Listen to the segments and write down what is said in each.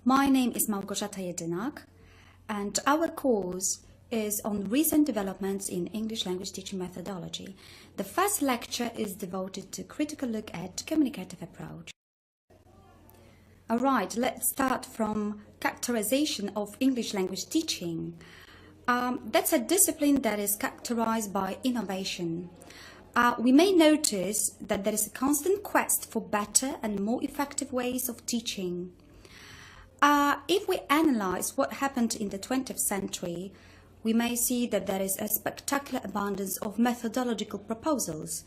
My name is Małgorzata Jedynak, and our course is on recent developments in English language teaching methodology. The first lecture is devoted to critical look at communicative approach. Alright, let's start from characterization of English language teaching. That's a discipline that is characterized by innovation. We may notice that there is a constant quest for better and more effective ways of teaching. If we analyze what happened in the 20th century, we may see that there is a spectacular abundance of methodological proposals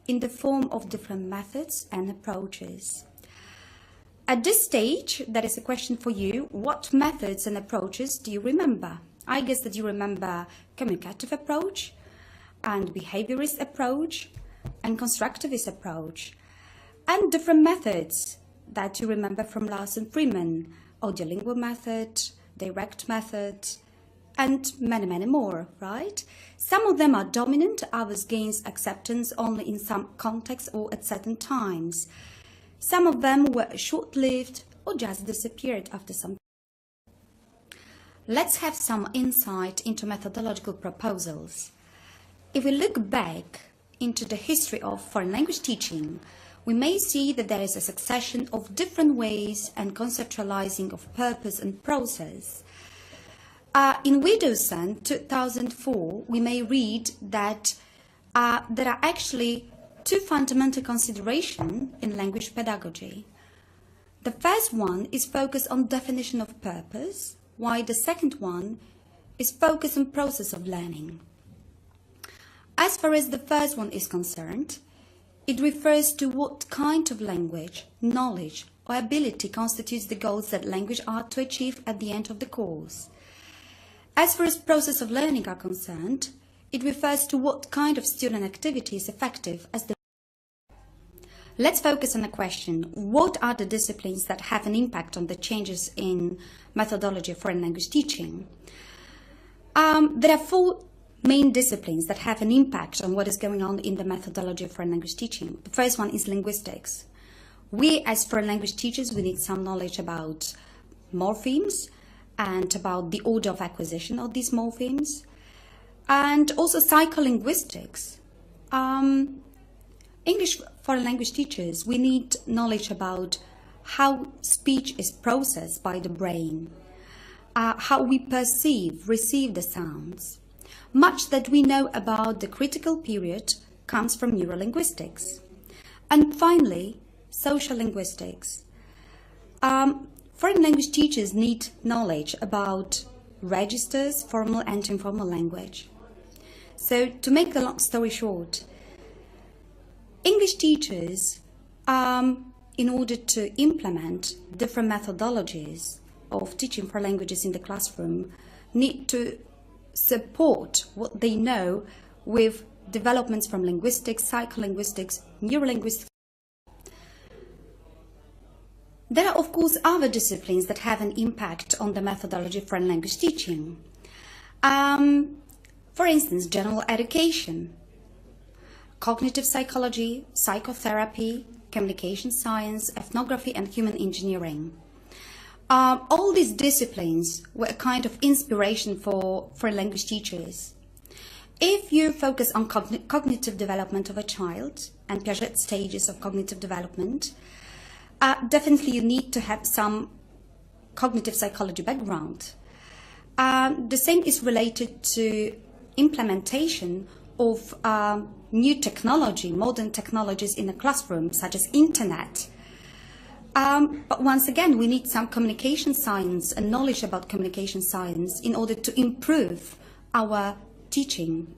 in the form of different methods and approaches. At this stage, there is a question for you: what methods and approaches do you remember? I guess that you remember communicative approach and behaviorist approach and constructivist approach, and different methods that you remember from Lars and Freeman: audiolingual method, direct method, and many, many more, right? Some of them are dominant, others gains acceptance only in some contexts or at certain times. Some of them were short-lived or just disappeared after some time. Let's have some insight into methodological proposals. If we look back into the history of foreign language teaching, we may see that there is a succession of different ways and conceptualizing of purpose and process. In Widdowson, 2004, we may read that there are actually two fundamental considerations in language pedagogy. The first one is focused on definition of purpose, while the second one is focused on process of learning. As far as the first one is concerned, it refers to what kind of language, knowledge, or ability constitutes the goals that language are to achieve at the end of the course. As far as process of learning are concerned, it refers to what kind of student activity is effective as the... Let's focus on the question: what are the disciplines that have an impact on the changes in methodology of foreign language teaching? There are four main disciplines that have an impact on what is going on in the methodology of foreign language teaching. The first one is linguistics. We, as foreign language teachers, we need some knowledge about morphemes and about the order of acquisition of these morphemes, and also psycholinguistics. English foreign language teachers, we need knowledge about how speech is processed by the brain, how we receive the sounds. Much that we know about the critical period comes from neurolinguistics. And finally, social linguistics. Foreign language teachers need knowledge about registers, formal and informal language. So, to make the long story short, English teachers, in order to implement different methodologies of teaching foreign languages in the classroom, need to support what they know with developments from linguistics, psycholinguistics, neurolinguistics. There are, of course, other disciplines that have an impact on the methodology of foreign language teaching. For instance, general education, cognitive psychology, psychotherapy, communication science, ethnography, and human engineering. All these disciplines were a kind of inspiration for foreign language teachers. If you focus on cognitive development of a child and Piaget's stages of cognitive development, definitely you need to have some cognitive psychology background. The same is related to implementation of new technology, modern technologies in the classroom, such as internet. But once again, we need some communication science and knowledge about communication science in order to improve our teaching.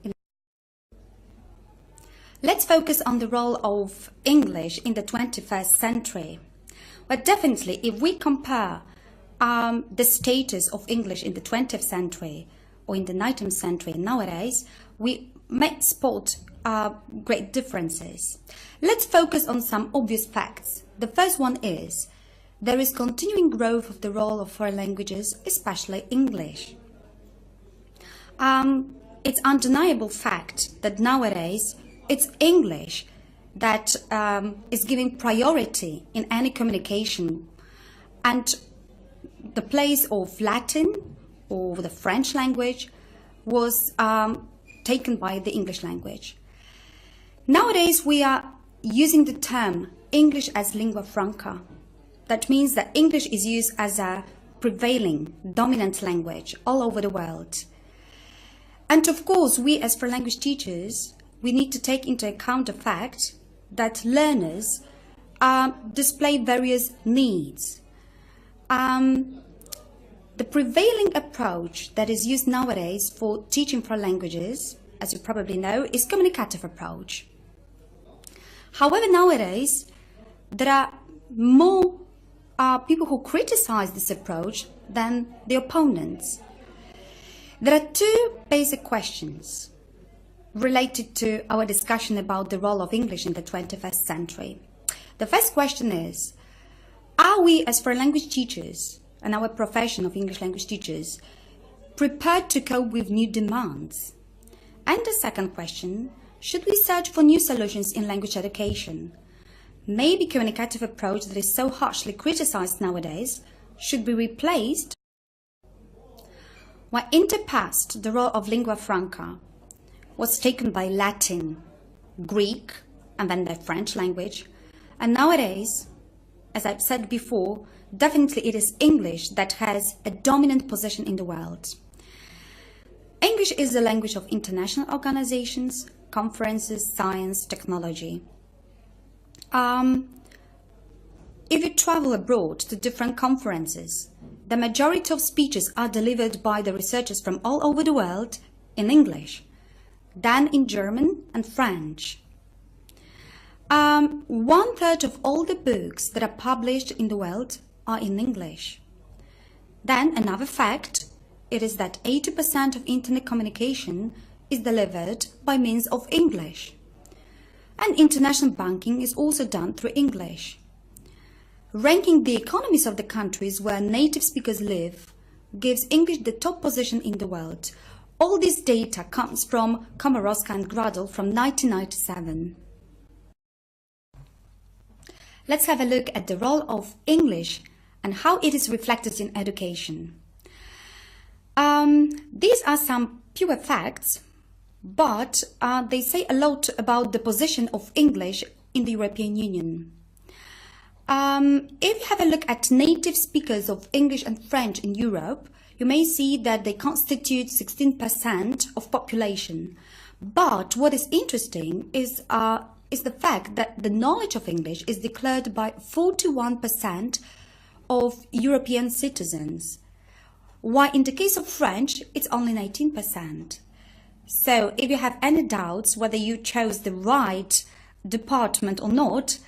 Let's focus on the role of English in the 21st century. But definitely, if we compare the status of English in the 20th century or in the 19th century nowadays, we may spot great differences. Let's focus on some obvious facts. The first one is there is continuing growth of the role of foreign languages, especially English. It's undeniable fact that nowadays it's English that is giving priority in any communication, and the place of Latin or the French language was taken by the English language. Nowadays, we are using the term English as lingua franca. That means that English is used as a prevailing, dominant language all over the world. And of course, we as foreign language teachers, we need to take into account the fact that learners display various needs. The prevailing approach that is used nowadays for teaching foreign languages, as you probably know, is communicative approach. However, nowadays, there are more people who criticize this approach than the opponents. There are two basic questions related to our discussion about the role of English in the 21st century. The first question is, are we as foreign language teachers and our profession of English language teachers prepared to cope with new demands? And the second question, should we search for new solutions in language education? Maybe communicative approach that is so harshly criticized nowadays should be replaced. While in the past, the role of lingua franca was taken by Latin, Greek, and then the French language, and nowadays, as I've said before, definitely it is English that has a dominant position in the world. English is the language of international organizations, conferences, science, technology. If you travel abroad to different conferences, the majority of speeches are delivered by the researchers from all over the world in English, then in German and French. 1/3 of all the books that are published in the world are in English. Then another fact, it is that 80% of internet communication is delivered by means of English. And international banking is also done through English. Ranking the economies of the countries where native speakers live gives English the top position in the world. All this data comes from Komorowska and Gradl from 1997. Let's have a look at the role of English and how it is reflected in education. These are some pure facts, but they say a lot about the position of English in the European Union. If you have a look at native speakers of English and French in Europe, you may see that they constitute 16% of population. But what is interesting is the fact that the knowledge of English is declared by 41% of European citizens, while in the case of French, it's only 19%. So if you have any doubts whether you chose the right department or not,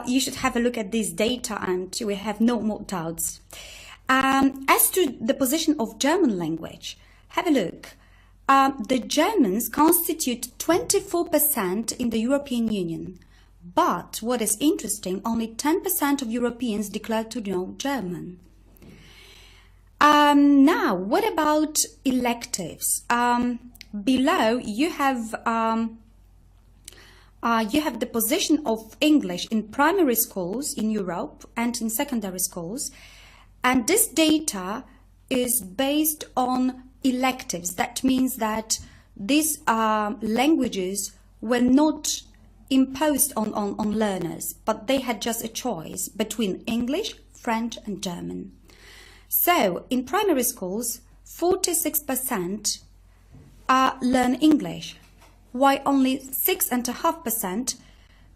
you should have a look at this data and you will have no more doubts. As to the position of German language, have a look. The Germans constitute 24% in the European Union. But what is interesting, only 10% of Europeans declare to know German. Now, what about electives? Below, you have the position of English in primary schools in Europe and in secondary schools. And this data is based on electives. That means that these languages were not imposed on learners, but they had just a choice between English, French and German. So in primary schools, 46% learn English, while only 6.5%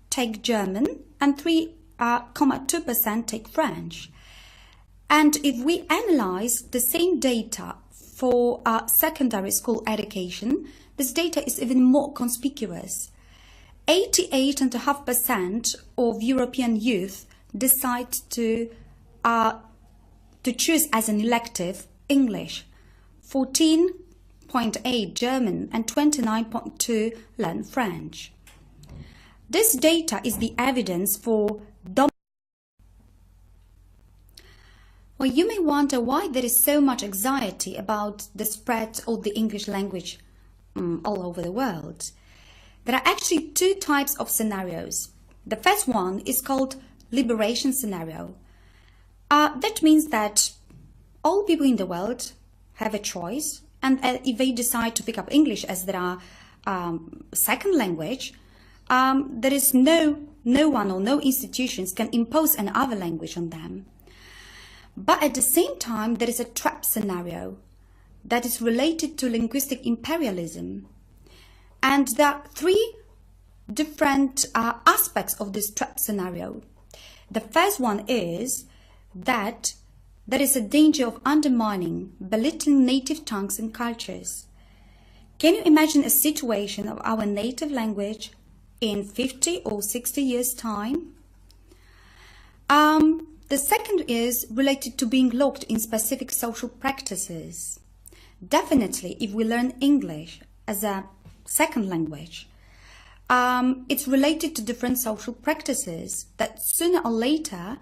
take German and 3.2% take French. And if we analyze the same data for secondary school education, this data is even more conspicuous. 88.5% of European youth decide to choose as an elective English, 14.8 German and 29.2 learn French. This data is the evidence for Well, you may wonder why there is so much anxiety about the spread of the English language all over the world. There are actually two types of scenarios. The first one is called liberation scenario. That means that all people in the world have a choice, and if they decide to pick up English as their second language, there is no one or no institutions can impose another language on them. But at the same time, there is a trap scenario that is related to linguistic imperialism. And there are three different aspects of this trap scenario. The first one is that there is a danger of undermining, belittling native tongues and cultures. Can you imagine a situation of our native language in 50 or 60 years' time? The second is related to being locked in specific social practices. Definitely, if we learn English as a second language, it's related to different social practices that sooner or later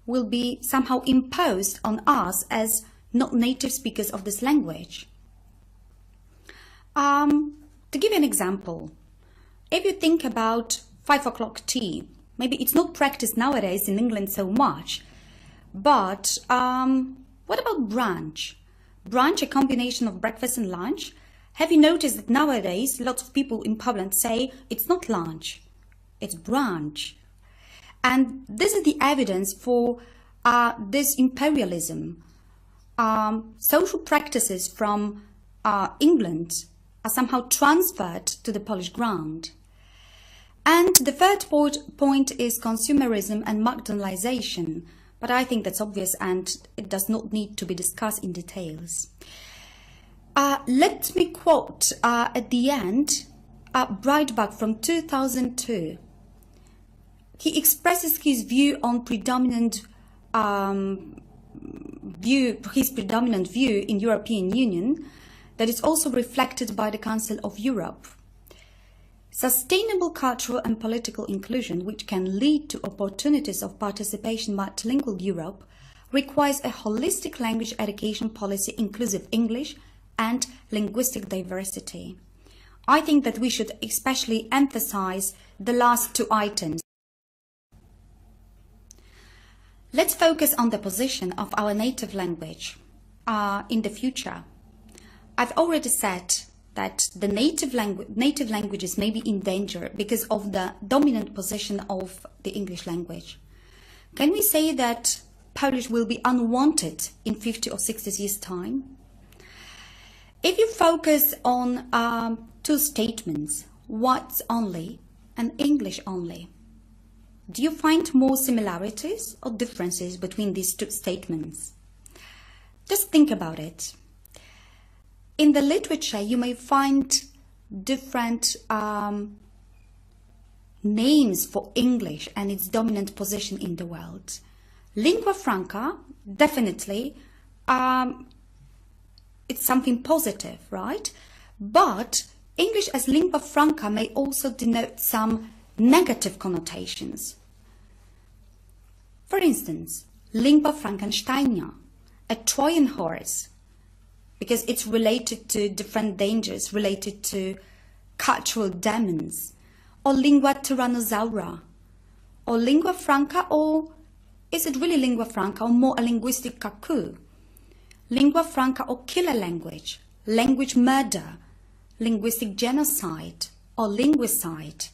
will be somehow imposed on us as not native speakers of this language. To give you an example, if you think about 5 o'clock tea, maybe it's not practiced nowadays in England so much, but what about brunch? Brunch, a combination of breakfast and lunch. Have you noticed that nowadays lots of people in Poland say it's not lunch, it's brunch? And this is the evidence for this imperialism. Social practices from England are somehow transferred to the Polish ground. And the third point is consumerism and McDonaldization. But I think that's obvious and it does not need to be discussed in details. Let me quote at the end Breitbart from 2002. He expresses his view on predominant view in European Union that is also reflected by the Council of Europe. Sustainable cultural and political inclusion, which can lead to opportunities of participation in multilingual Europe, requires a holistic language education policy, inclusive English and linguistic diversity. I think that we should especially emphasize the last two items. Let's focus on the position of our native language in the future. I've already said that the native languages may be in danger because of the dominant position of the English language. Can we say that Polish will be unwanted in 50 or 60 years' time? If you focus on two statements, whites only and English only, do you find more similarities or differences between these two statements? Just think about it. In the literature, you may find different names for English and its dominant position in the world. Lingua franca, definitely, it's something positive, right? But English as lingua franca may also denote some negative connotations. For instance, lingua frankensteinia, a Trojan horse, because it's related to different dangers, related to cultural demons, or lingua tyrannosaura, or lingua franca, or is it really lingua franca, or more a linguistic cuckoo? Lingua franca or killer language, language murder, linguistic genocide, or linguicide.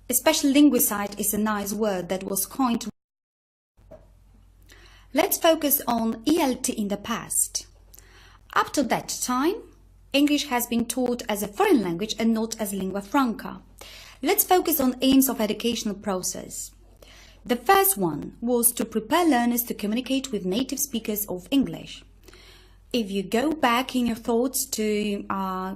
Especially linguicide is a nice word that was coined. Let's focus on ELT in the past. Up to that time, English has been taught as a foreign language and not as lingua franca. Let's focus on aims of educational process. The first one was to prepare learners to communicate with native speakers of English. If you go back in your thoughts to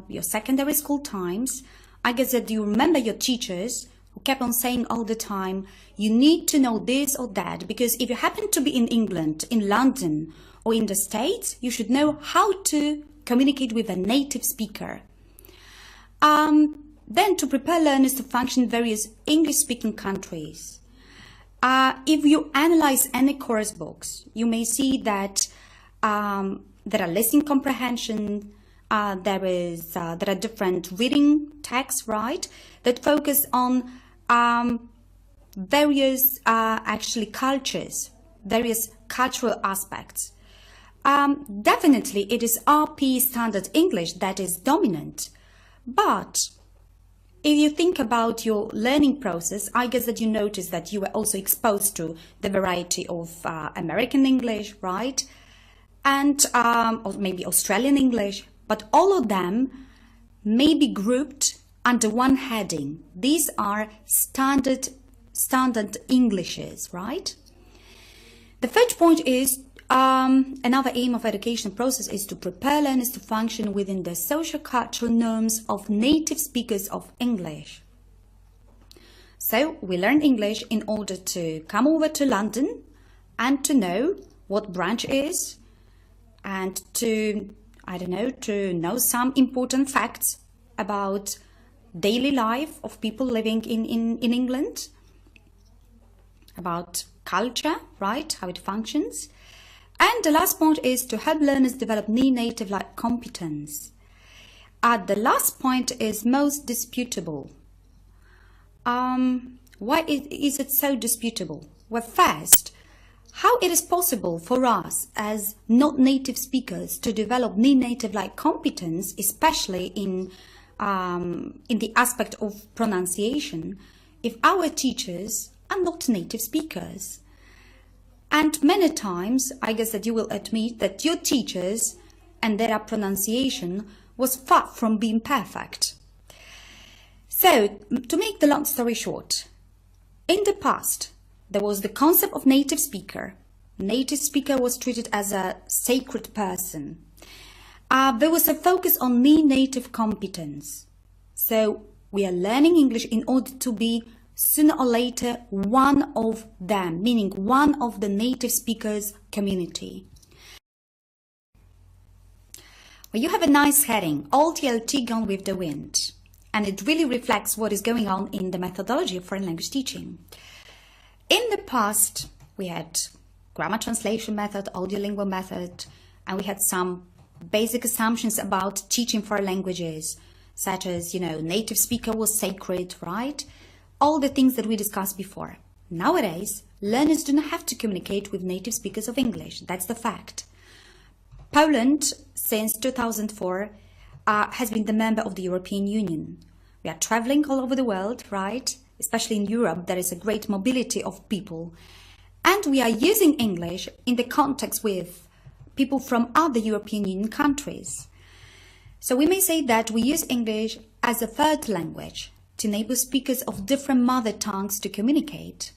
your secondary school times, I guess that you remember your teachers who kept on saying all the time, you need to know this or that, because if you happen to be in England, in London, or in the States, you should know how to communicate with a native speaker. Then to prepare learners to function in various English-speaking countries. If you analyze any course books, you may see that there are listening comprehension, there are different reading texts, right, that focus on various actually cultures, various cultural aspects. Definitely it is RP standard English that is dominant. But if you think about your learning process, I guess that you notice that you were also exposed to the variety of American English, right? And or maybe Australian English, but all of them may be grouped under one heading. These are standard Englishes, right? The third point is another aim of education process is to prepare learners to function within the social cultural norms of native speakers of English. So we learn English in order to come over to London and to know what branch is and to, I don't know, to know some important facts about daily life of people living in England, about culture, right, how it functions. And the last point is to help learners develop native-like competence. The last point is most disputable. Why is it so disputable? Well, first, how it is possible for us as not native speakers to develop native-like competence, especially in the aspect of pronunciation, if our teachers are not native speakers? And many times, I guess that you will admit that your teachers and their pronunciation was far from being perfect. So, to make the long story short, in the past, there was the concept of native speaker. Native speaker was treated as a sacred person. There was a focus on native competence. So, we are learning English in order to be sooner or later one of them, meaning one of the native speakers community. Well, you have a nice heading, Old ELT Gone with the Wind, and it really reflects what is going on in the methodology of foreign language teaching. In the past, we had grammar translation method, audiolingual method, and we had some basic assumptions about teaching foreign languages, such as, native speaker was sacred, right? All the things that we discussed before. Nowadays, learners do not have to communicate with native speakers of English. That's the fact. Poland, since 2004, has been the member of the European Union. We are traveling all over the world, right? Especially in Europe, there is a great mobility of people. And we are using English in the context with people from other European Union countries. So we may say that we use English as a third language to enable speakers of different mother tongues to communicate.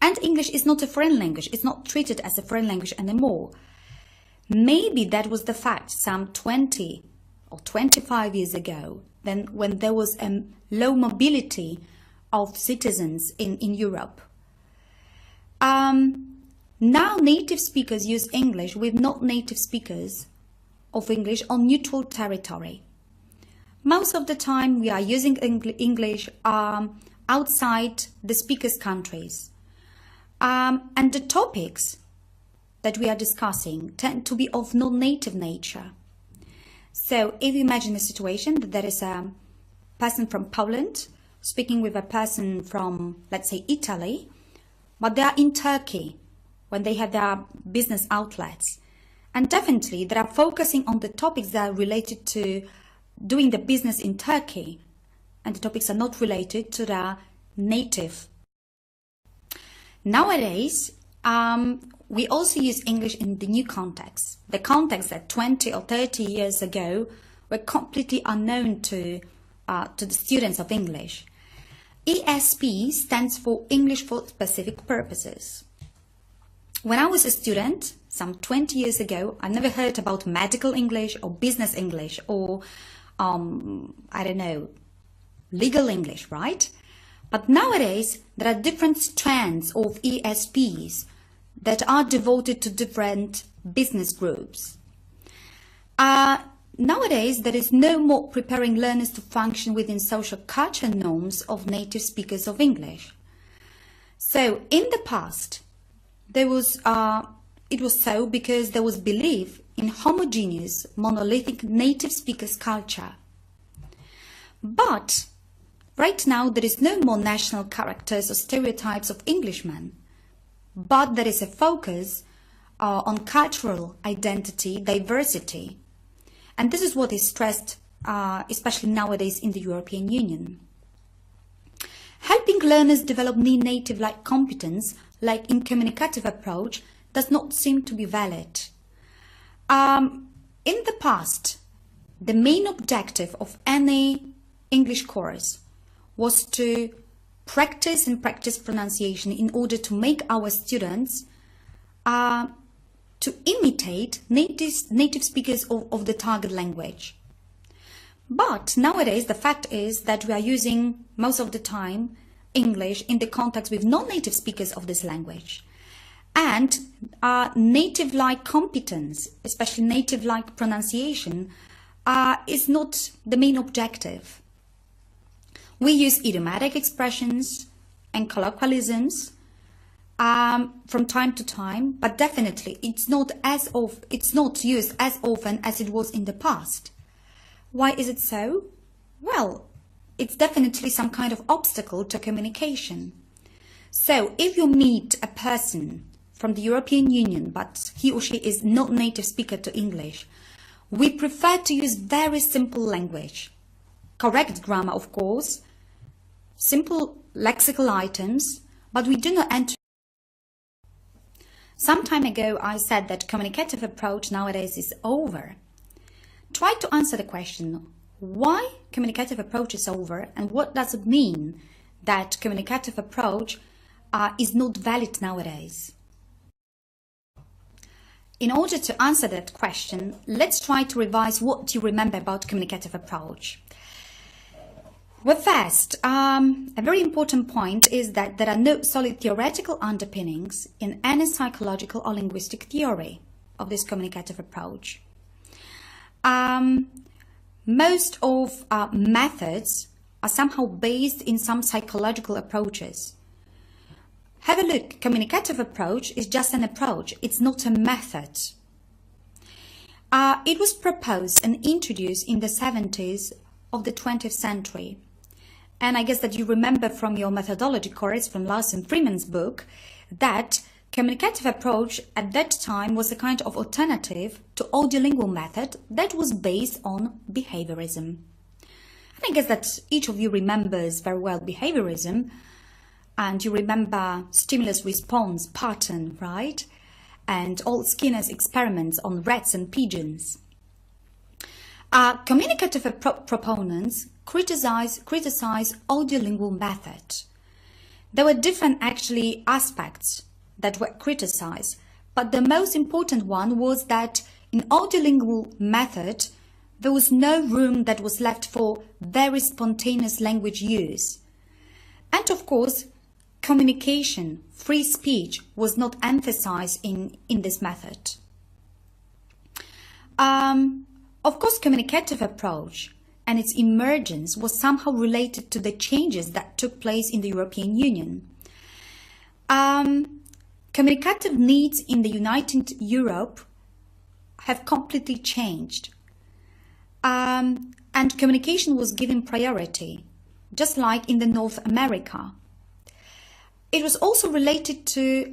And English is not a foreign language. It's not treated as a foreign language anymore. Maybe that was the fact some 20 or 25 years ago, then when there was a low mobility of citizens in Europe. Now native speakers use English with not native speakers of English on neutral territory. Most of the time we are using English outside the speakers' countries. And the topics that we are discussing tend to be of non-native nature. So if you imagine a situation that there is a person from Poland speaking with a person from, let's say, Italy, but they are in Turkey when they have their business outlets. And definitely they are focusing on the topics that are related to doing the business in Turkey, and the topics are not related to the native. Nowadays, we also use English in the new context, the context that 20 or 30 years ago were completely unknown to the students of English. ESP stands for English for Specific Purposes. When I was a student, some 20 years ago, I never heard about medical English or business English or I don't know, legal English, right? But nowadays, there are different strands of ESPs that are devoted to different business groups. Nowadays, there is no more preparing learners to function within social culture norms of native speakers of English. So, in the past, it was so because there was belief in homogeneous, monolithic native speakers' culture. But right now there is no more national characters or stereotypes of Englishmen, but there is a focus on cultural identity, diversity. And this is what is stressed, especially nowadays in the European Union. Helping learners develop native-like competence, like in communicative approach, does not seem to be valid. In the past, the main objective of any English course was to practice pronunciation in order to make our students to imitate native speakers of the target language. But nowadays, the fact is that we are using most of the time English in the context with non-native speakers of this language. And native-like competence, especially native-like pronunciation, is not the main objective. We use idiomatic expressions and colloquialisms from time to time, but definitely it's not used as often as it was in the past. Why is it so? Well, it's definitely some kind of obstacle to communication. So if you meet a person from the European Union, but he or she is not native speaker to English, we prefer to use very simple language, correct grammar, of course, simple lexical items, but we do not enter. Some time ago, I said that communicative approach nowadays is over. Try to answer the question, why communicative approach is over, and what does it mean that communicative approach is not valid nowadays? In order to answer that question, let's try to revise what you remember about communicative approach. Well, first, a very important point is that there are no solid theoretical underpinnings in any psychological or linguistic theory of this communicative approach. Most of methods are somehow based in some psychological approaches. Have a look, communicative approach is just an approach, it's not a method. It was proposed and introduced in the 70s of the 20th century. And I guess that you remember from your methodology course from Larson Freeman's book that communicative approach at that time was a kind of alternative to audiolingual method that was based on behaviorism. And I guess that each of you remembers very well behaviorism, and you remember stimulus-response pattern, right? And all Skinner's experiments on rats and pigeons. Communicative proponents criticize audiolingual method. There were different actually aspects that were criticized, but the most important one was that in audiolingual method there was no room that was left for very spontaneous language use. And of course, communication, free speech was not emphasized in this method. Of course, communicative approach and its emergence was somehow related to the changes that took place in the European Union. Communicative needs in the United Europe have completely changed. And communication was given priority, just like in the North America. It was also related to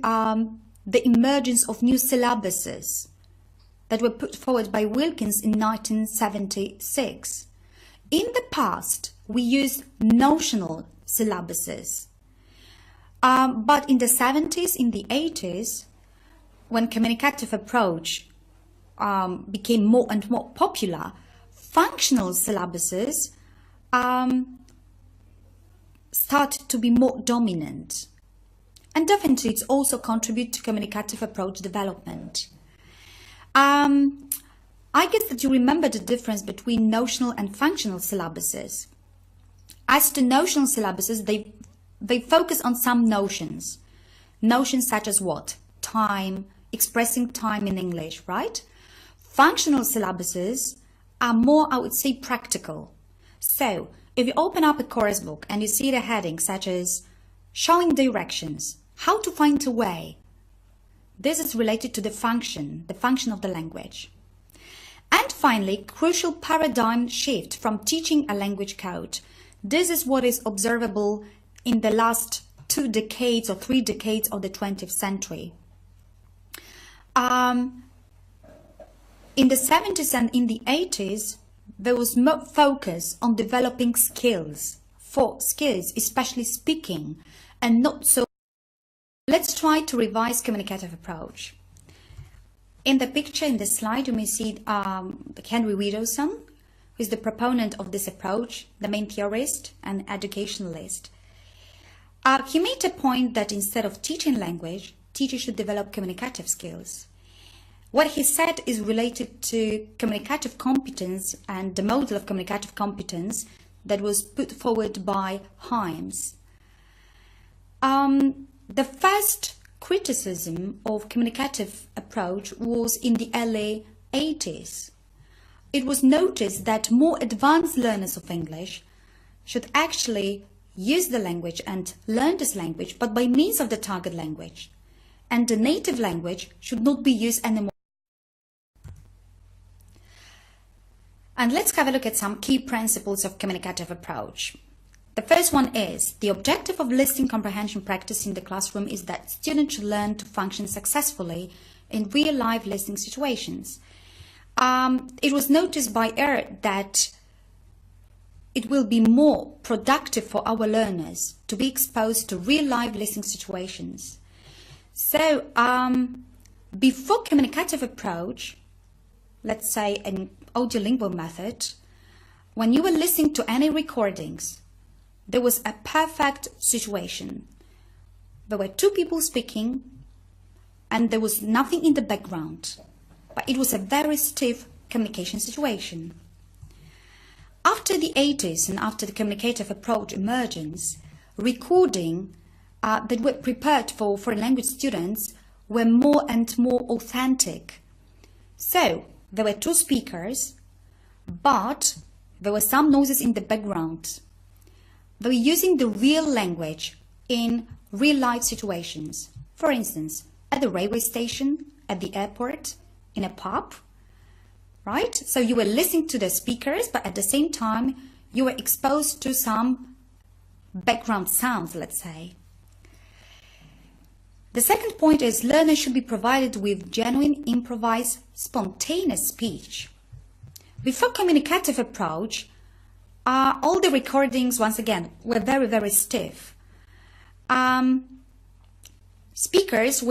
the emergence of new syllabuses that were put forward by Wilkins in 1976. In the past, we used notional syllabuses. But in the 70s, in the 80s, when communicative approach became more and more popular, functional syllabuses started to be more dominant. And definitely it's also contribute to communicative approach development. I guess that you remember the difference between notional and functional syllabuses. As to notional syllabuses, they focus on some notions. Notions such as what? Time, expressing time in English, right? Functional syllabuses are more, I would say, practical. So, if you open up a course book and you see the headings such as showing directions, how to find a way, this is related to the function of the language. And finally, crucial paradigm shift from teaching a language code. This is what is observable in the last 2 decades or 3 decades of the 20th century. In the 70s and in the 80s, there was more focus on developing skills, especially speaking, and not so. Let's try to revise communicative approach. In the picture, in the slide, you may see Henry Widdowson, who is the proponent of this approach, the main theorist and educationalist. He made a point that instead of teaching language, teachers should develop communicative skills. What he said is related to communicative competence and the model of communicative competence that was put forward by Himes. The first criticism of communicative approach was in the early 80s. It was noticed that more advanced learners of English should actually use the language and learn this language, but by means of the target language. And the native language should not be used anymore. And let's have a look at some key principles of communicative approach. The first one is the objective of listening comprehension practice in the classroom is that students should learn to function successfully in real-life listening situations. It was noticed by that it will be more productive for our learners to be exposed to real-life listening situations. So, before communicative approach, let's say an audiolingual method, when you were listening to any recordings, there was a perfect situation. There were two people speaking and there was nothing in the background, but it was a very stiff communication situation. After the 80s and after the communicative approach emergence, recording that were prepared for foreign language students were more and more authentic. So there were two speakers, but there were some noises in the background. They were using the real language in real-life situations. For instance, at the railway station, at the airport, in a pub, right? So you were listening to the speakers, but at the same time, you were exposed to some background sounds, let's say. The second point is learners should be provided with genuine, improvised, spontaneous speech. Before communicative approach, all the recordings, once again, were very, very stiff. Speakers who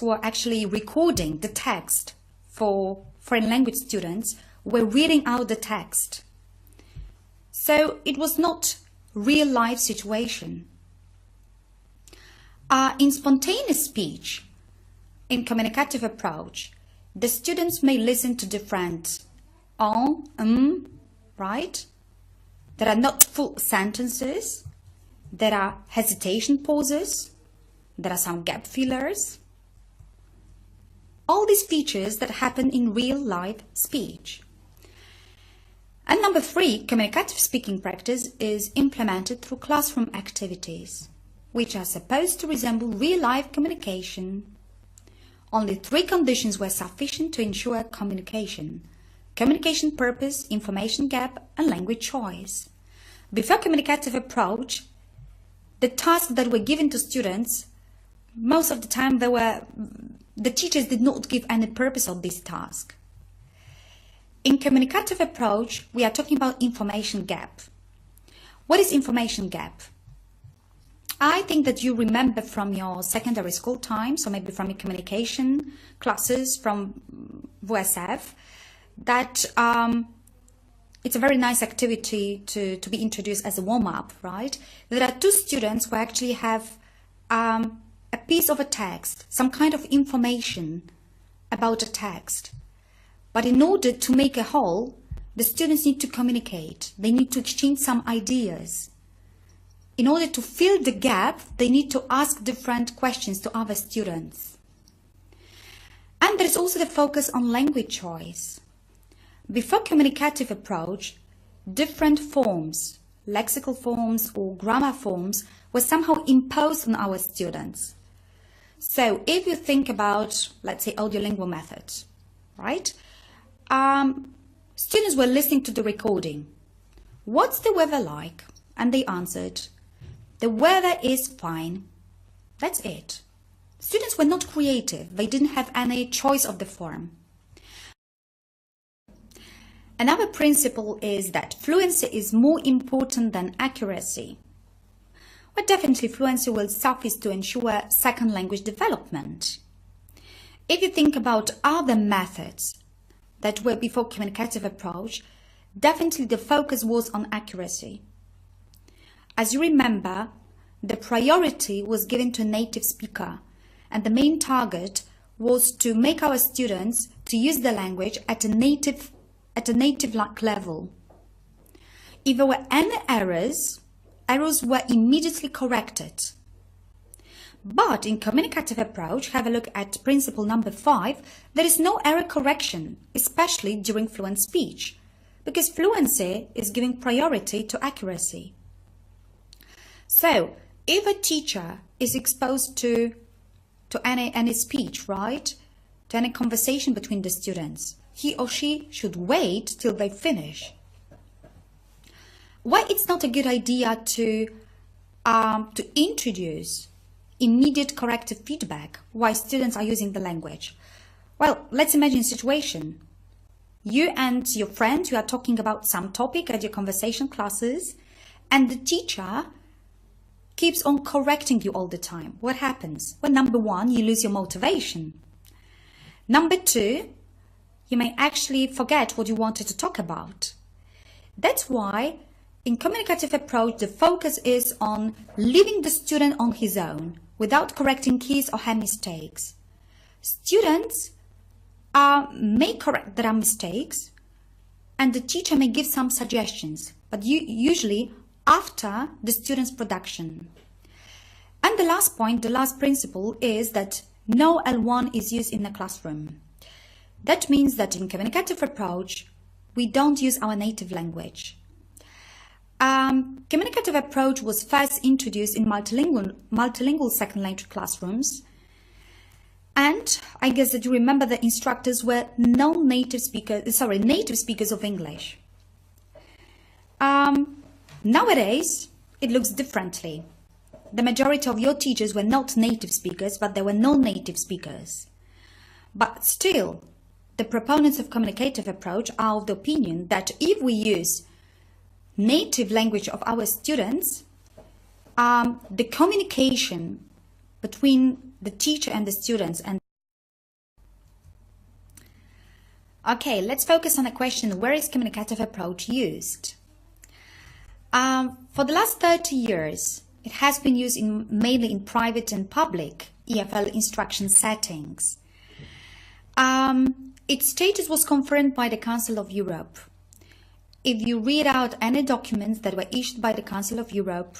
were actually recording the text for foreign language students were reading out the text. So it was not real life situation. In spontaneous speech, in communicative approach, the students may listen to different right? There are not full sentences. There are hesitation pauses. There are some gap fillers. All these features that happen in real life speech. And number 3, communicative speaking practice is implemented through classroom activities, which are supposed to resemble real-life communication. Only 3 conditions were sufficient to ensure communication: communication purpose, information gap, and language choice. Before communicative approach, the tasks that were given to students, most of the time the teachers did not give any purpose of this task. In communicative approach, we are talking about information gap. What is information gap? I think that you remember from your secondary school times, or maybe from your communication classes from WSF, that it's a very nice activity to be introduced as a warm-up, right? There are 2 students who actually have a piece of a text, some kind of information about a text. But in order to make a whole, the students need to communicate. They need to exchange some ideas. In order to fill the gap, they need to ask different questions to other students. And there is also the focus on language choice. Before communicative approach, different forms, lexical forms or grammar forms, were somehow imposed on our students. So if you think about, let's say, audiolingual methods, right? Students were listening to the recording. What's the weather like? And they answered, the weather is fine. That's it. Students were not creative. They didn't have any choice of the form. Another principle is that fluency is more important than accuracy. But definitely fluency will suffice to ensure second language development. If you think about other methods that were before communicative approach, definitely the focus was on accuracy. As you remember, the priority was given to a native speaker, and the main target was to make our students to use the language at a native level. If there were any errors were immediately corrected. But in communicative approach, have a look at principle number 5, there is no error correction, especially during fluent speech, because fluency is giving priority to accuracy. So, if a teacher is exposed to any speech, right, to any conversation between the students, he or she should wait till they finish. Why it's not a good idea to introduce immediate corrective feedback while students are using the language? Well, let's imagine a situation. You and your friend, you are talking about some topic at your conversation classes, and the teacher keeps on correcting you all the time. What happens? Well, number 1, you lose your motivation. Number 2, you may actually forget what you wanted to talk about. That's why in communicative approach, the focus is on leaving the student on his own without correcting his or her mistakes. Students may correct their mistakes, and the teacher may give some suggestions, but usually after the student's production. And the last point, the last principle is that no L1 is used in the classroom. That means that in communicative approach, we don't use our native language. Communicative approach was first introduced in multilingual second language classrooms. And I guess that you remember the instructors were native speakers of English. Nowadays, it looks differently. The majority of your teachers were not native speakers, but they were non-native speakers. But still, the proponents of communicative approach are of the opinion that if we use native language of our students, the communication between the teacher and the students Okay, let's focus on a question, where is communicative approach used? For the last 30 years, it has been used mainly in private and public EFL instruction settings. Its status was confirmed by the Council of Europe. If you read out any documents that were issued by the Council of Europe,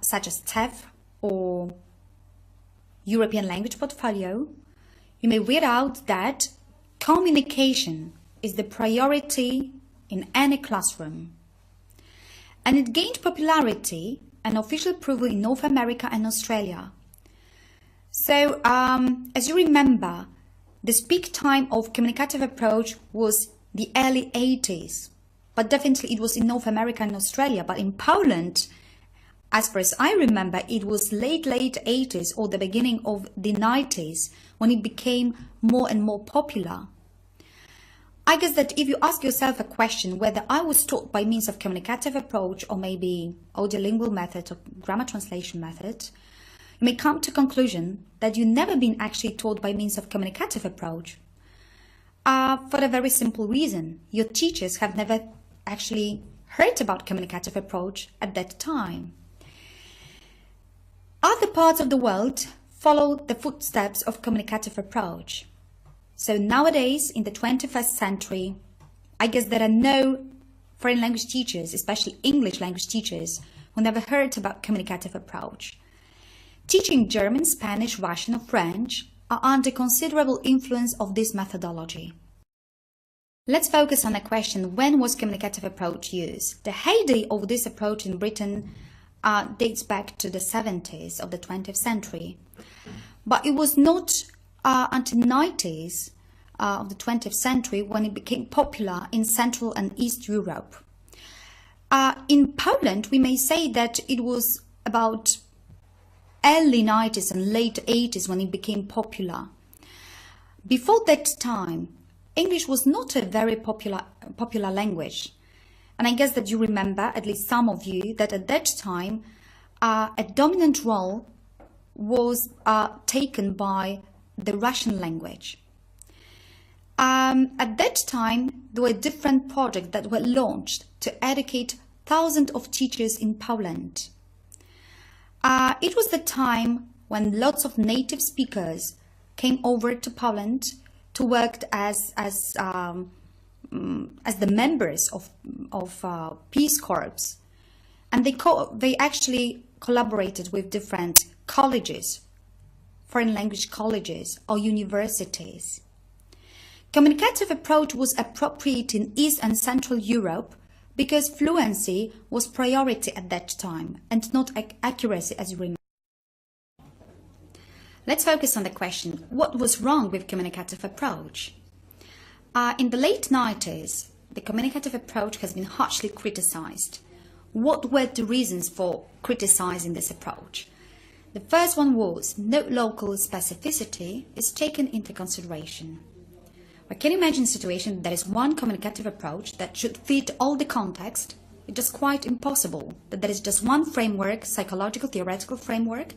such as TEF or European Language Portfolio, you may read out that communication is the priority in any classroom. And it gained popularity and official approval in North America and Australia. So, as you remember, the peak time of communicative approach was the early 80s, but definitely it was in North America and Australia. But in Poland, as far as I remember, it was late 80s or the beginning of the 90s when it became more and more popular. I guess that if you ask yourself a question whether I was taught by means of communicative approach or maybe audiolingual method or grammar translation method, you may come to conclusion that you've never been actually taught by means of communicative approach. For a very simple reason, your teachers have never actually heard about communicative approach at that time. Other parts of the world follow the footsteps of communicative approach. So nowadays, in the 21st century, I guess there are no foreign language teachers, especially English language teachers, who never heard about communicative approach. Teaching German, Spanish, Russian or French are under considerable influence of this methodology. Let's focus on a question, when was communicative approach used? The heyday of this approach in Britain dates back to the 70s of the 20th century. But it was not until the 90s of the 20th century when it became popular in Central and East Europe. In Poland, we may say that it was about early 90s and late 80s when it became popular. Before that time, English was not a very popular language. And I guess that you remember, at least some of you, that at that time, a dominant role was taken by the Russian language. At that time, there were different projects that were launched to educate thousands of teachers in Poland. It was the time when lots of native speakers came over to Poland to work as the members of Peace Corps, and they actually collaborated with different colleges, foreign language colleges or universities. Communicative approach was appropriate in East and Central Europe because fluency was priority at that time and not accuracy, as you remember. Let's focus on the question, what was wrong with communicative approach? In the late 90s, the communicative approach has been harshly criticized. What were the reasons for criticizing this approach? The first one was no local specificity is taken into consideration. I can imagine a situation that there is one communicative approach that should fit all the context. It's just quite impossible that there is just one framework, psychological, theoretical framework,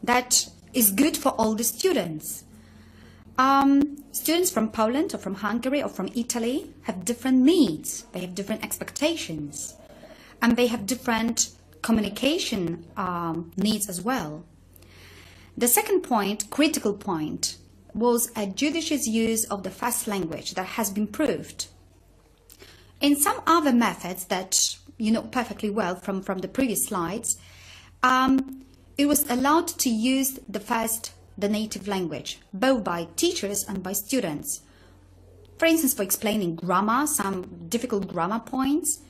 that is good for all the students. Students from Poland or from Hungary or from Italy have different needs. They have different expectations. And they have different communication needs as well. The second point, critical point, was a judicious use of the first language that has been proved. In some other methods that you know perfectly well from the previous slides, it was allowed to use the native language, both by teachers and by students. For instance, for explaining grammar, some difficult grammar points,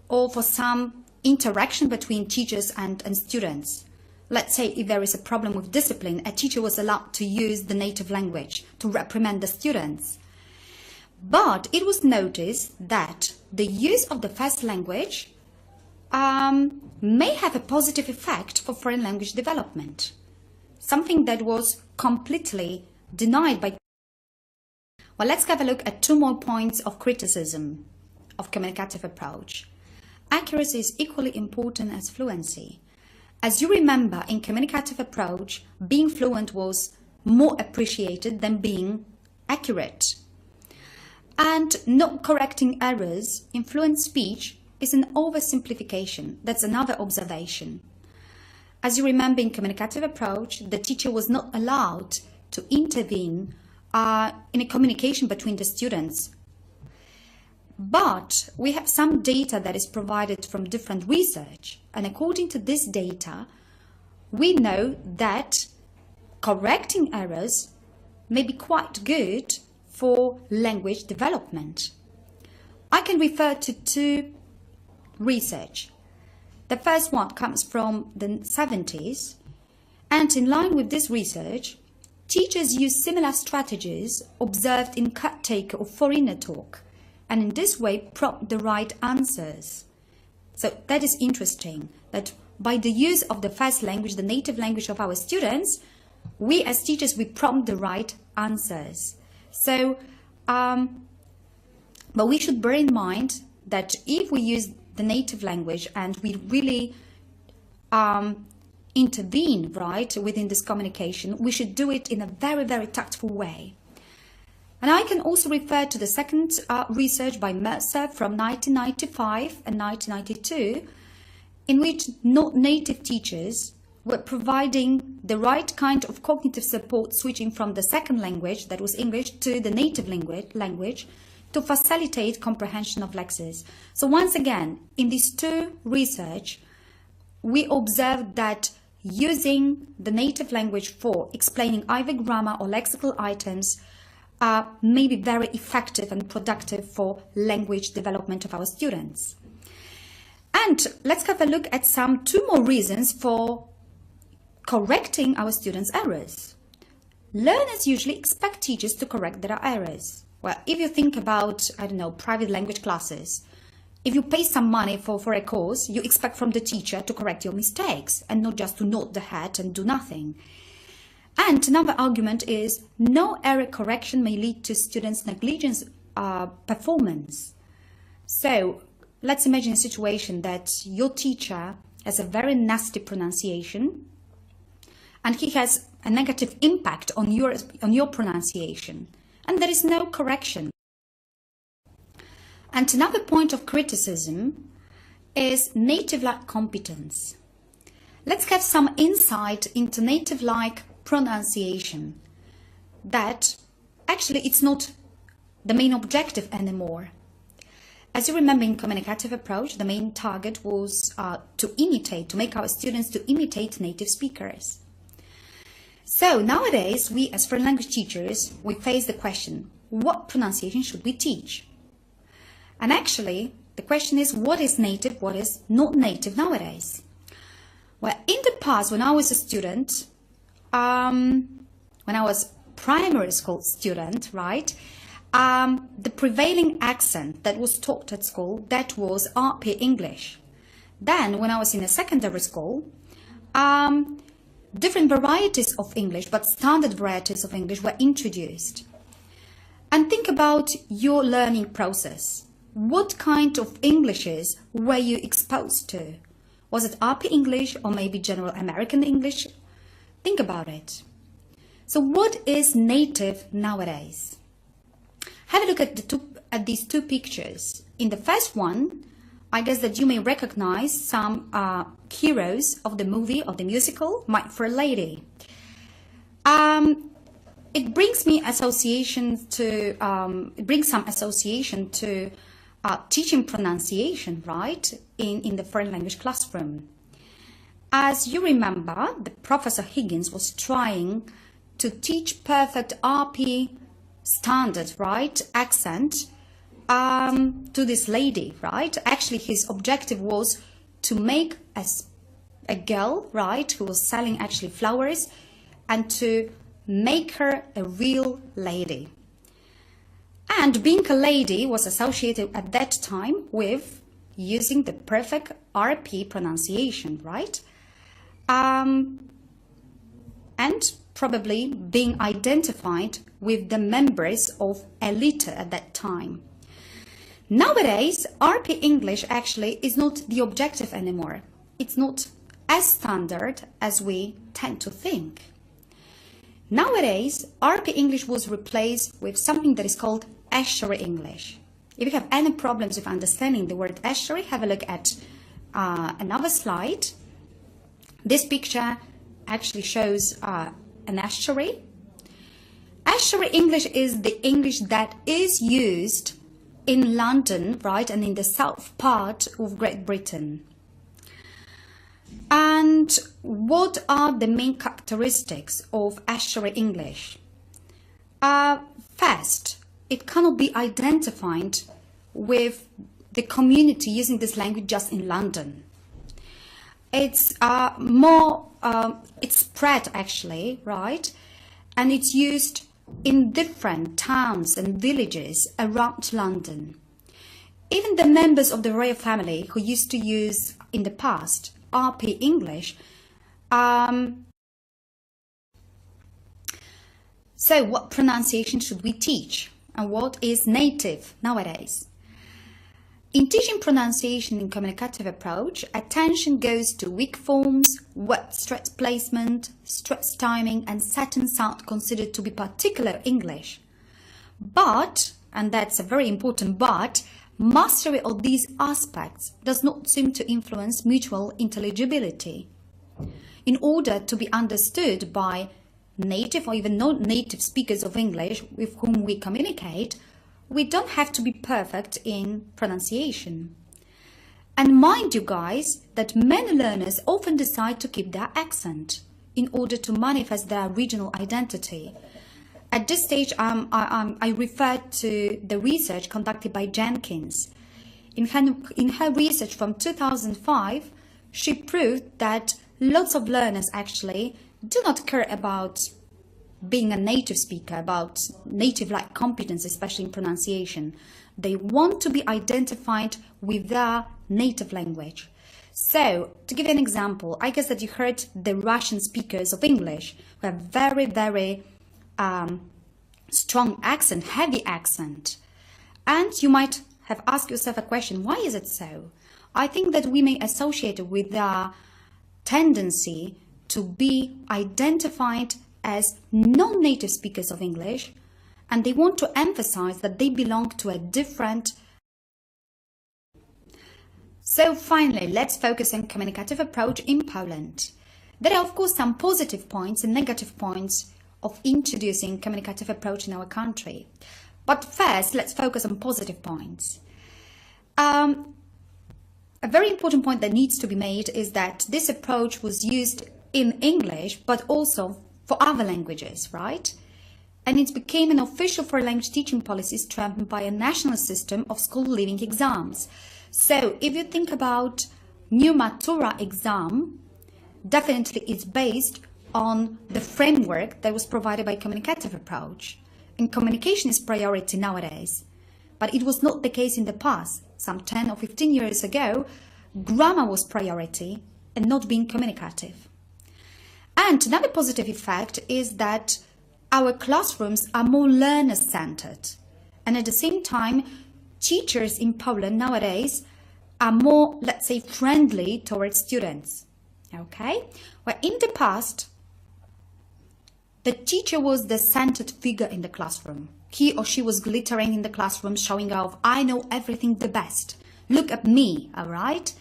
or for some interaction between teachers and students. Let's say if there is a problem with discipline, a teacher was allowed to use the native language to reprimand the students. But it was noticed that the use of the first language may have a positive effect for foreign language development, something that was completely denied by. Well, let's have a look at two more points of criticism of communicative approach. Accuracy is equally important as fluency. As you remember, in communicative approach, being fluent was more appreciated than being accurate. And not correcting errors in fluent speech is an oversimplification. That's another observation. As you remember, in communicative approach, the teacher was not allowed to intervene in a communication between the students. But we have some data that is provided from different research, and according to this data, we know that correcting errors may be quite good for language development. I can refer to two research. The first one comes from the 70s, and in line with this research, teachers use similar strategies observed in caretaker or foreigner talk, and in this way prompt the right answers. So that is interesting, that by the use of the first language, the native language of our students, we as teachers, we prompt the right answers. So, but we should bear in mind that if we use the native language and we really intervene, right, within this communication, we should do it in a very, very tactful way. And I can also refer to the second research by Mercer from 1995 and 1992, in which native teachers were providing the right kind of cognitive support, switching from the second language, that was English, to the native language to facilitate comprehension of lectures. So once again, in these two research, we observed that using the native language for explaining either grammar or lexical items may be very effective and productive for language development of our students. And let's have a look at two more reasons for correcting our students' errors. Learners usually expect teachers to correct their errors. Well, if you think about, I don't know, private language classes, If you pay some money for a course, you expect from the teacher to correct your mistakes and not just to nod the head and do nothing. And another argument is no error correction may lead to students' negligence performance. So let's imagine a situation that your teacher has a very nasty pronunciation and he has a negative impact on your pronunciation, and there is no correction. And another point of criticism is native-like competence. Let's have some insight into native-like pronunciation. That actually it's not the main objective anymore. As you remember, in communicative approach, the main target was to make our students to imitate native speakers. So nowadays, we as foreign language teachers, we face the question, what pronunciation should we teach? And actually, the question is, what is native, what is not native nowadays? Well, in the past, when I was a student, when I was primary school student, right, the prevailing accent that was taught at school, that was RP English. Then, when I was in a secondary school, different varieties of English, but standard varieties of English were introduced. And think about your learning process. What kind of Englishes were you exposed to? Was it RP English or maybe General American English? Think about it. So what is native nowadays? Have a look at these two pictures. In the first one, I guess that you may recognize some heroes of the movie, of the musical, My Fair Lady. It brings me association to, some association to teaching pronunciation, right, in the foreign language classroom. As you remember, the Professor Higgins was trying to teach perfect RP standard, right, accent to this lady, right? Actually, his objective was to make a girl, right, who was selling actually flowers, and to make her a real lady. And being a lady was associated at that time with using the perfect RP pronunciation, right? And probably being identified with the members of elite at that time. Nowadays, RP English actually is not the objective anymore. It's not as standard as we tend to think. Nowadays, RP English was replaced with something that is called estuary English. If you have any problems with understanding the word estuary, have a look at another slide. This picture actually shows an estuary. Estuary English is the English that is used in London, right, and in the south part of Great Britain. And what are the main characteristics of estuary English? First, it cannot be identified with the community using this language just in London. It's it's spread actually, right? And it's used in different towns and villages around London. Even the members of the royal family who used to use in the past RP English. So what pronunciation should we teach? And what is native nowadays? In teaching pronunciation in communicative approach, attention goes to weak forms, word stress placement, stress timing, and certain sound considered to be particular English. But, and that's a very important but, mastery of these aspects does not seem to influence mutual intelligibility. In order to be understood by native or even non-native speakers of English with whom we communicate, we don't have to be perfect in pronunciation. And mind you guys that many learners often decide to keep their accent in order to manifest their regional identity. At this stage, I refer to the research conducted by Jenkins. In her research from 2005, she proved that lots of learners actually do not care about being a native speaker, about native-like competence, especially in pronunciation. They want to be identified with their native language. So, to give you an example, I guess that you heard the Russian speakers of English who have very, very strong accent, heavy accent. And you might have asked yourself a question, why is it so? I think that we may associate it with the tendency to be identified as non-native speakers of English, and they want to emphasize that they belong to a different. So finally, let's focus on communicative approach in Poland. There are of course some positive points and negative points of introducing communicative approach in our country. But first, let's focus on positive points. A very important point that needs to be made is that this approach was used in English, but also for other languages, right? And it became an official foreign language teaching policy strengthened by a national system of school leaving exams. So if you think about new Matura exam, definitely it's based on the framework that was provided by communicative approach. And communication is priority nowadays. But it was not the case in the past. Some 10 or 15 years ago, grammar was priority and not being communicative. And another positive effect is that our classrooms are more learner-centered. And at the same time, teachers in Poland nowadays are more, let's say, friendly towards students. Okay? Where in the past, the teacher was the centered figure in the classroom. He or she was glittering in the classroom, showing off, I know everything the best. Look at me, all right?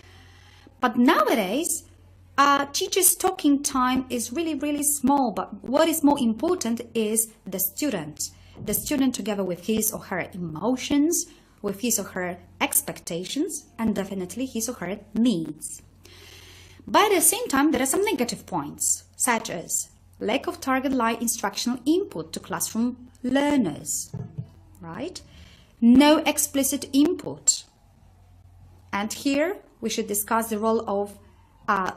But nowadays, teachers' talking time is really, really small. But what is more important is the student. The student together with his or her emotions, with his or her expectations, and definitely his or her needs. But at the same time, there are some negative points, such as lack of target-like instructional input to classroom learners, right? No explicit input. And here we should discuss the role of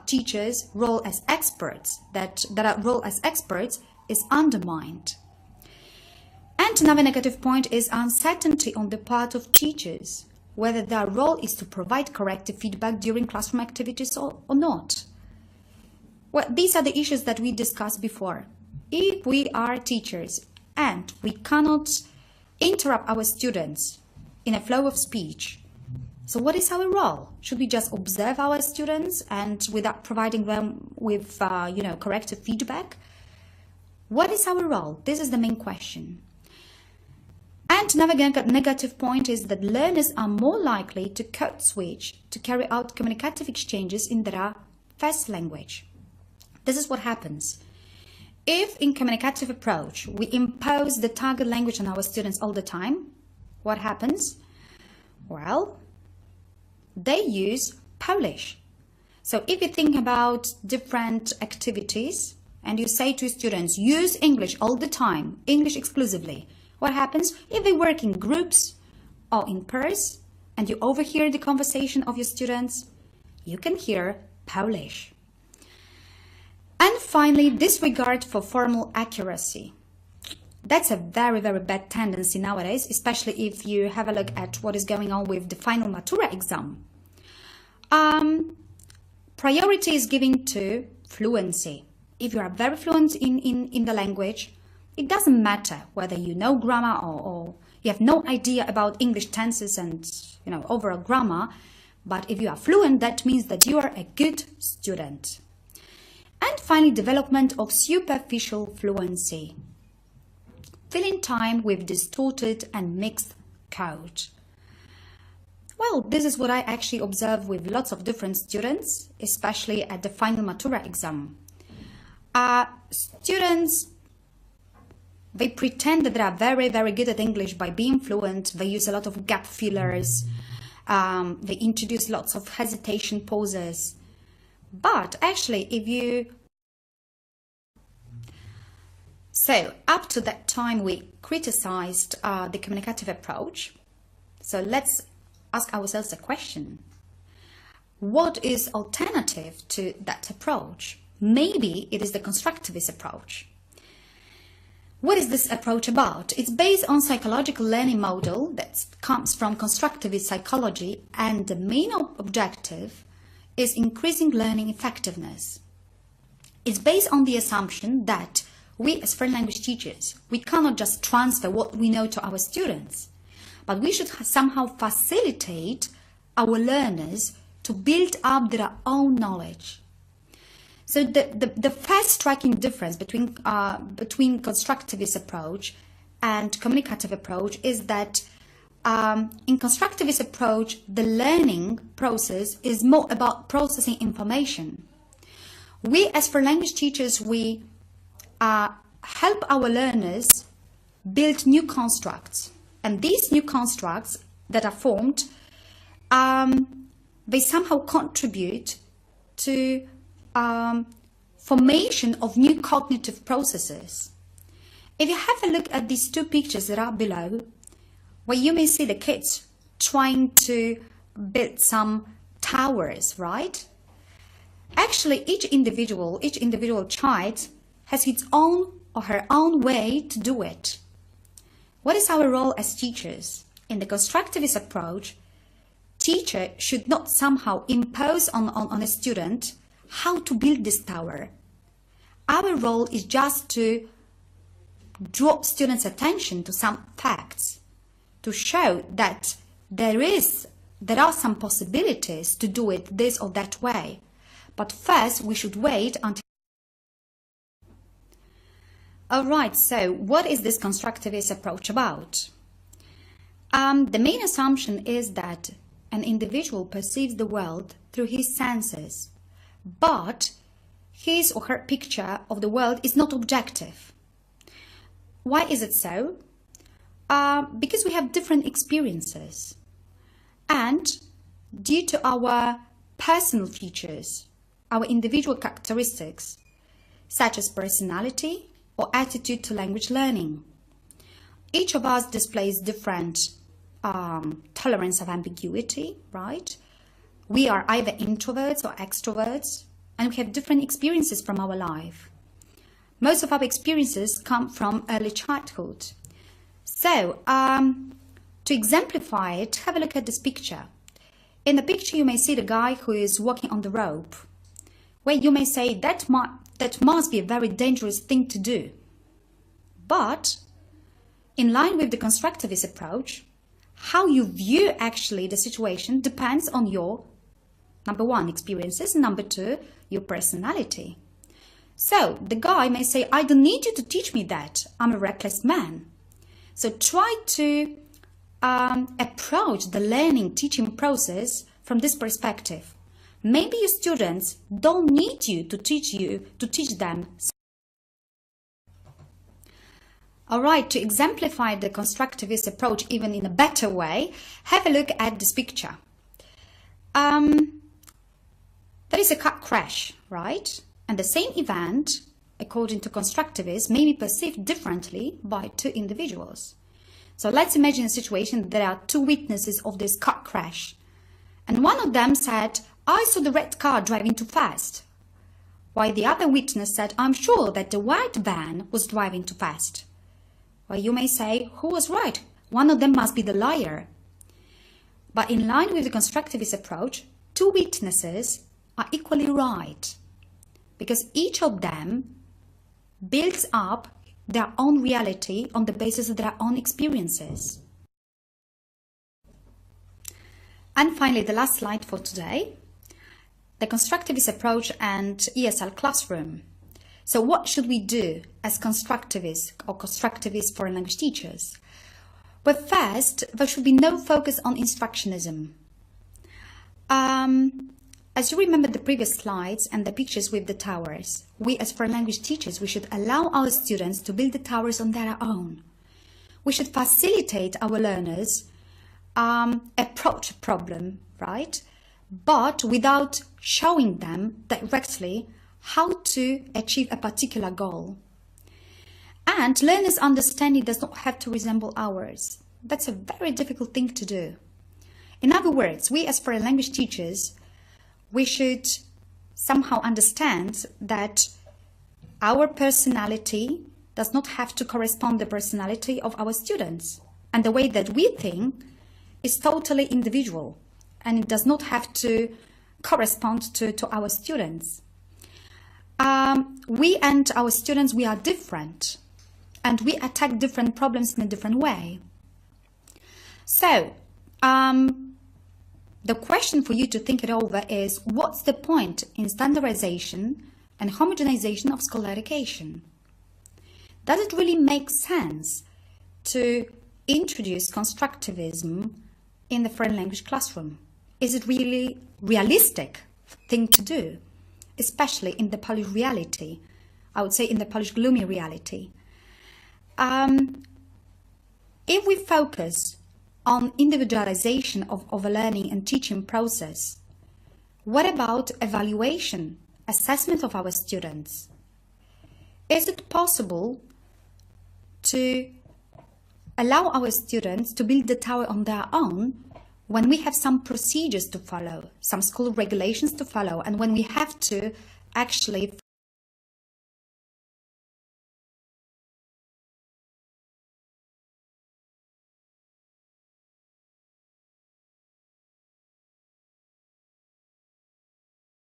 teachers' role as experts, that role as experts is undermined. And another negative point is uncertainty on the part of teachers, whether their role is to provide corrective feedback during classroom activities or not. Well, these are the issues that we discussed before. If we are teachers and we cannot interrupt our students in a flow of speech, so what is our role? Should we just observe our students and without providing them with, corrective feedback? What is our role? This is the main question. And another negative point is that learners are more likely to code switch to carry out communicative exchanges in their first language. This is what happens. If in communicative approach, we impose the target language on our students all the time, what happens? Well, they use Polish. So if you think about different activities and you say to students, use English all the time, English exclusively, what happens? If they work in groups or in pairs and you overhear the conversation of your students, you can hear Polish. And finally, disregard for formal accuracy. That's a very, very bad tendency nowadays, especially if you have a look at what is going on with the final Matura exam. Priority is given to fluency. If you are very fluent in the language, it doesn't matter whether you know grammar or you have no idea about English tenses and overall grammar, but if you are fluent, that means that you are a good student. And finally, development of superficial fluency. Filling time with distorted and mixed code. Well, this is what I actually observe with lots of different students, especially at the final Matura exam. Students, they pretend that they are very, very good at English by being fluent. They use a lot of gap fillers. They introduce lots of hesitation pauses. But actually, So up to that time, we criticized the communicative approach. So let's ask ourselves a question. What is alternative to that approach? Maybe it is the constructivist approach. What is this approach about? It's based on psychological learning model that comes from constructivist psychology, and the main objective is increasing learning effectiveness. It's based on the assumption that we as foreign language teachers, we cannot just transfer what we know to our students, but we should somehow facilitate our learners to build up their own knowledge. So the first striking difference between constructivist approach and communicative approach is that in constructivist approach, the learning process is more about processing information. We as foreign language teachers, we help our learners build new constructs, and these new constructs that are formed, they somehow contribute to formation of new cognitive processes. If you have a look at these two pictures that are below, where you may see the kids trying to build some towers, right? Actually, each individual child has its own or her own way to do it. What is our role as teachers? In the constructivist approach, teacher should not somehow impose on a student how to build this tower. Our role is just to draw students' attention to some facts, to show that there are some possibilities to do it this or that way. But first, we should wait until... Alright, so what is this constructivist approach about? The main assumption is that an individual perceives the world through his senses, but his or her picture of the world is not objective. Why is it so? Because we have different experiences, and due to our personal features, our individual characteristics, such as personality or attitude to language learning. Each of us displays different tolerance of ambiguity, right? We are either introverts or extroverts, and we have different experiences from our life. Most of our experiences come from early childhood. So, to exemplify it, have a look at this picture. In the picture, you may see the guy who is walking on the rope, where you may say that must be a very dangerous thing to do. But, in line with the constructivist approach, how you view actually the situation depends on your, number one, experiences, and number two, your personality. So, the guy may say, I don't need you to teach me that. I'm a reckless man. So, try to approach the learning, teaching process from this perspective. Maybe your students don't need you to teach them. All right, to exemplify the constructivist approach even in a better way, have a look at this picture. There is a car crash, right? And the same event, according to constructivists, may be perceived differently by two individuals. So let's imagine a situation that there are two witnesses of this car crash. And one of them said, I saw the red car driving too fast. While the other witness said, I'm sure that the white van was driving too fast. Well, you may say, who was right? One of them must be the liar. But in line with the constructivist approach, two witnesses are equally right, because each of them builds up their own reality on the basis of their own experiences. And finally, the last slide for today, the constructivist approach and ESL classroom. So what should we do as constructivists or constructivist foreign language teachers? Well, first, there should be no focus on instructionism. As you remember the previous slides and the pictures with the towers, we as foreign language teachers, we should allow our students to build the towers on their own. We should facilitate our learners approach a problem, right? But without showing them directly how to achieve a particular goal. And learners' understanding does not have to resemble ours. That's a very difficult thing to do. In other words, we as foreign language teachers, we should somehow understand that our personality does not have to correspond to the personality of our students. And the way that we think is totally individual, and it does not have to correspond to our students. We and our students, we are different, and we attack different problems in a different way. So, the question for you to think it over is, what's the point in standardization and homogenization of school education? Does it really make sense to introduce constructivism in the foreign language classroom? Is it really realistic thing to do, especially in the Polish reality? I would say in the Polish gloomy reality. If we focus on individualization of a learning and teaching process, what about evaluation, assessment of our students? Is it possible to allow our students to build the tower on their own when we have some procedures to follow, some school regulations to follow, and when we have to actually